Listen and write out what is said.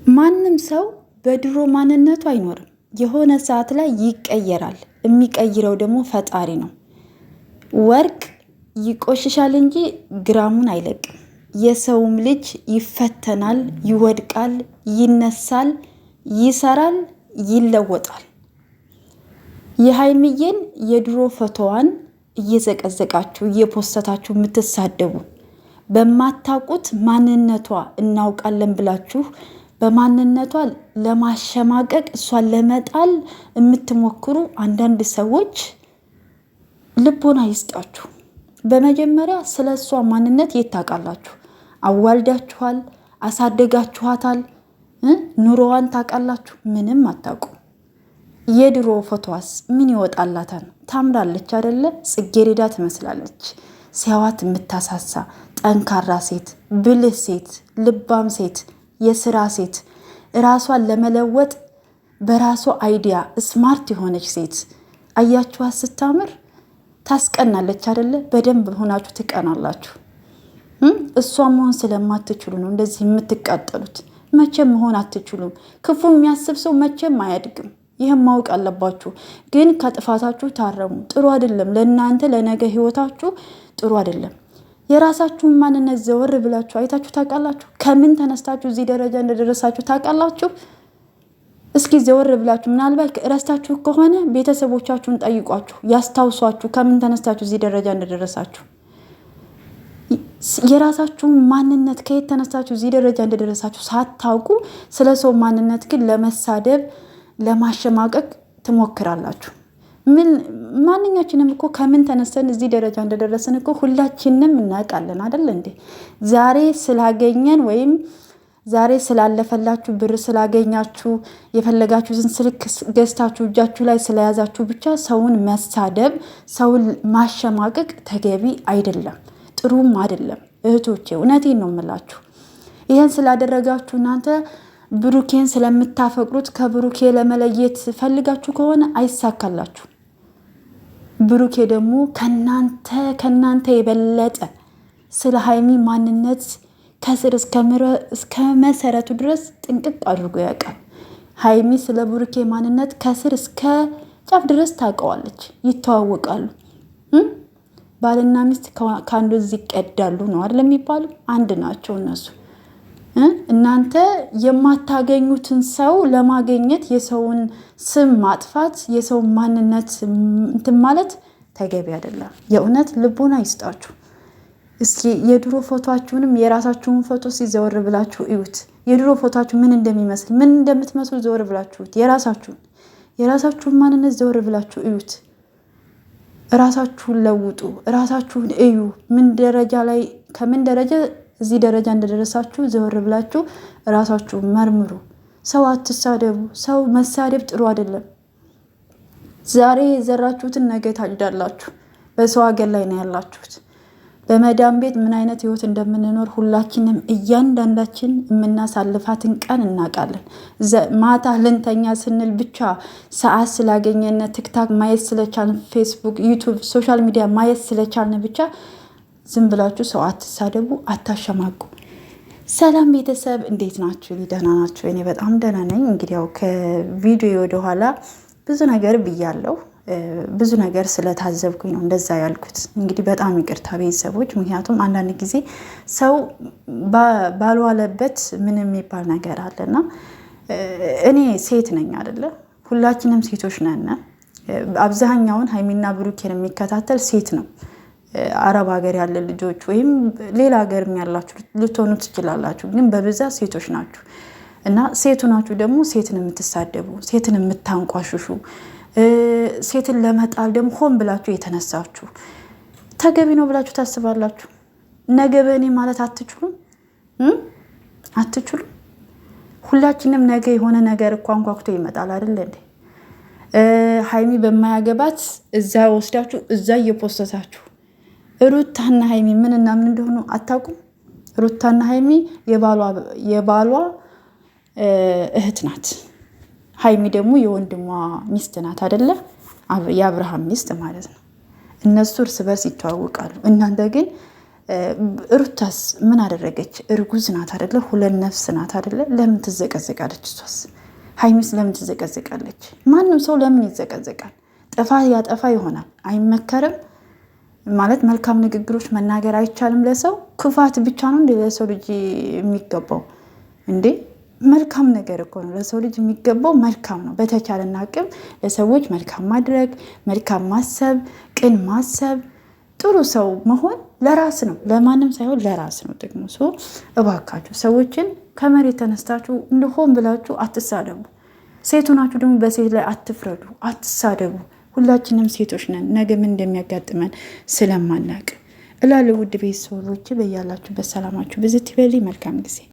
ማንም ሰው በድሮ ማንነቱ አይኖርም። የሆነ ሰዓት ላይ ይቀየራል። የሚቀይረው ደግሞ ፈጣሪ ነው። ወርቅ ይቆሽሻል እንጂ ግራሙን አይለቅም። የሰውም ልጅ ይፈተናል፣ ይወድቃል፣ ይነሳል፣ ይሰራል፣ ይለወጣል። የሀይሚዬን የድሮ ፎቶዋን እየዘቀዘቃችሁ እየፖሰታችሁ የምትሳደቡ በማታውቁት ማንነቷ እናውቃለን ብላችሁ በማንነቷ ለማሸማቀቅ እሷን ለመጣል የምትሞክሩ አንዳንድ ሰዎች ልቦና ይስጣችሁ። በመጀመሪያ ስለ እሷ ማንነት የት ታውቃላችሁ? አዋልዳችኋል፣ አሳደጋችኋታል፣ ኑሮዋን ታውቃላችሁ? ምንም አታውቁ። የድሮ ፎቶዋስ ምን ይወጣላታል? ታምራለች አይደለ? ጽጌረዳ ትመስላለች። ሲያዋት የምታሳሳ ጠንካራ ሴት፣ ብልህ ሴት፣ ልባም ሴት፣ የስራ ሴት፣ ራሷን ለመለወጥ በራሷ አይዲያ ስማርት የሆነች ሴት አያችኋት? ስታምር ታስቀናለች አይደለ? በደንብ ሆናችሁ ትቀናላችሁ። እሷ መሆን ስለማትችሉ ነው እንደዚህ የምትቃጠሉት። መቼም መሆን አትችሉም። ክፉ የሚያስብ ሰው መቼም አያድግም። ይህም ማወቅ አለባችሁ። ግን ከጥፋታችሁ ታረሙ። ጥሩ አይደለም፣ ለእናንተ ለነገ ህይወታችሁ ጥሩ አይደለም። የራሳችሁን ማንነት ዘወር ብላችሁ አይታችሁ ታውቃላችሁ? ከምን ተነስታችሁ እዚህ ደረጃ እንደደረሳችሁ ታውቃላችሁ? እስኪ ዘወር ብላችሁ ምናልባት ረስታችሁ ከሆነ ቤተሰቦቻችሁን ጠይቋችሁ ያስታውሷችሁ፣ ከምን ተነስታችሁ እዚህ ደረጃ እንደደረሳችሁ። የራሳችሁን ማንነት ከየት ተነስታችሁ እዚህ ደረጃ እንደደረሳችሁ ሳታውቁ ስለ ሰው ማንነት ግን ለመሳደብ ለማሸማቀቅ ትሞክራላችሁ። ማንኛችንም እኮ ከምን ተነስተን እዚህ ደረጃ እንደደረስን እኮ ሁላችንም እናውቃለን አይደል እንዴ? ዛሬ ስላገኘን ወይም ዛሬ ስላለፈላችሁ ብር ስላገኛችሁ የፈለጋችሁትን ስልክ ገዝታችሁ እጃችሁ ላይ ስለያዛችሁ ብቻ ሰውን መሳደብ፣ ሰውን ማሸማቀቅ ተገቢ አይደለም፣ ጥሩም አይደለም። እህቶቼ እውነቴን ነው የምላችሁ። ይህን ስላደረጋችሁ እናንተ ብሩኬን ስለምታፈቅሩት ከብሩኬ ለመለየት ፈልጋችሁ ከሆነ አይሳካላችሁ። ብሩኬ ደግሞ ከናንተ የበለጠ ስለ ሀይሚ ማንነት ከስር እስከ መሰረቱ ድረስ ጥንቅቅ አድርጎ ያውቃል። ሀይሚ ስለ ብሩኬ ማንነት ከስር እስከ ጫፍ ድረስ ታውቀዋለች፣ ይተዋወቃሉ። ባልና ሚስት ከአንዱ እዚህ ይቀዳሉ ነው አይደል የሚባለው? አንድ ናቸው እነሱ። እናንተ የማታገኙትን ሰው ለማግኘት የሰውን ስም ማጥፋት፣ የሰውን ማንነት እንትን ማለት ተገቢ አይደለም። የእውነት ልቦና ይስጣችሁ። እስኪ የድሮ ፎቶአችሁንም የራሳችሁን ፎቶ ሲዘወር ብላችሁ እዩት። የድሮ ፎቶአችሁ ምን እንደሚመስል ምን እንደምትመስሉ ዘወር ብላችሁ የራሳችሁን ማንነት ዘወር ብላችሁ እዩት። ራሳችሁን ለውጡ፣ ራሳችሁን እዩ። ከምን ደረጃ እዚህ ደረጃ እንደደረሳችሁ ዘወር ብላችሁ ራሳችሁን መርምሩ። ሰው አትሳደቡ። ሰው መሳደብ ጥሩ አይደለም። ዛሬ የዘራችሁትን ነገ ታጭዳላችሁ። በሰው ሀገር ላይ ነው ያላችሁት። በመዳም ቤት ምን አይነት ህይወት እንደምንኖር ሁላችንም እያንዳንዳችን የምናሳልፋትን ቀን እናውቃለን። ማታ ልንተኛ ስንል ብቻ ሰዓት ስላገኘን ቲክታክ ማየት ስለቻልን፣ ፌስቡክ፣ ዩቱብ፣ ሶሻል ሚዲያ ማየት ስለቻልን ብቻ ዝም ብላችሁ ሰው አትሳደቡ፣ አታሸማቁ። ሰላም ቤተሰብ እንዴት ናችሁ? ደህና ናችሁ? እኔ በጣም ደህና ነኝ። እንግዲህ ያው ከቪዲዮ ወደኋላ ብዙ ነገር ብያለሁ። ብዙ ነገር ስለታዘብኩኝ ነው እንደዛ ያልኩት። እንግዲህ በጣም ይቅርታ ቤተሰቦች። ምክንያቱም አንዳንድ ጊዜ ሰው ባልዋለበት ምን የሚባል ነገር አለና እኔ ሴት ነኝ አይደለ? ሁላችንም ሴቶች ነን። አብዛኛውን ሀይሚና ብሩኬን የሚከታተል ሴት ነው። አረብ ሀገር ያለ ልጆች ወይም ሌላ ሀገር ያላችሁ ልትሆኑ ትችላላችሁ፣ ግን በብዛት ሴቶች ናችሁ። እና ሴቱ ናችሁ ደግሞ ሴትን የምትሳደቡ፣ ሴትን የምታንቋሽሹ፣ ሴትን ለመጣል ደግሞ ሆን ብላችሁ የተነሳችሁ ተገቢ ነው ብላችሁ ታስባላችሁ? ነገ በእኔ ማለት አትችሉም? ሁላችንም ነገ የሆነ ነገር እኮ አንኳኩቶ ይመጣል አይደል እንዴ? ሀይሚ በማያገባት እዛ ወስዳችሁ እዛ እየፖስተታችሁ ሩታና ሀይሚ ምንና ምን እንደሆኑ አታውቁም? ሩታና ሀይሚ የባሏ እህት ናት። ሀይሚ ደግሞ የወንድሟ ሚስት ናት አይደለ? የአብርሃም ሚስት ማለት ነው። እነሱ እርስ በርስ ይተዋወቃሉ። እናንተ ግን ሩታስ ምን አደረገች? እርጉዝ ናት አደለ? 2 ነፍስ ናት አደለ? ለምን ትዘቀዘቃለች? እሷስ ሀይሚስ ለምን ትዘቀዘቃለች? ማንም ሰው ለምን ይዘቀዘቃል? ጥፋ ያጠፋ ይሆናል። አይመከርም ማለት መልካም ንግግሮች መናገር አይቻልም። ለሰው ክፋት ብቻ ነው እንደ ለሰው ልጅ የሚገባው እንዴ? መልካም ነገር እኮ ነው ለሰው ልጅ የሚገባው። መልካም ነው። በተቻለና አቅም ለሰዎች መልካም ማድረግ፣ መልካም ማሰብ፣ ቅን ማሰብ፣ ጥሩ ሰው መሆን ለራስ ነው፣ ለማንም ሳይሆን ለራስ ነው ጥቅሙ። እባካችሁ ሰዎችን ከመሬት ተነስታችሁ እንደሆን ብላችሁ አትሳደቡ። ሴቱ ናችሁ ደግሞ በሴት ላይ አትፍረዱ፣ አትሳደቡ። ሁላችንም ሴቶች ነን። ነገ ምን እንደሚያጋጥመን ስለማናቅ እላለሁ። ውድ ቤተሰቦች በያላችሁበት ሰላማችሁ ብዝት ይበል። መልካም ጊዜ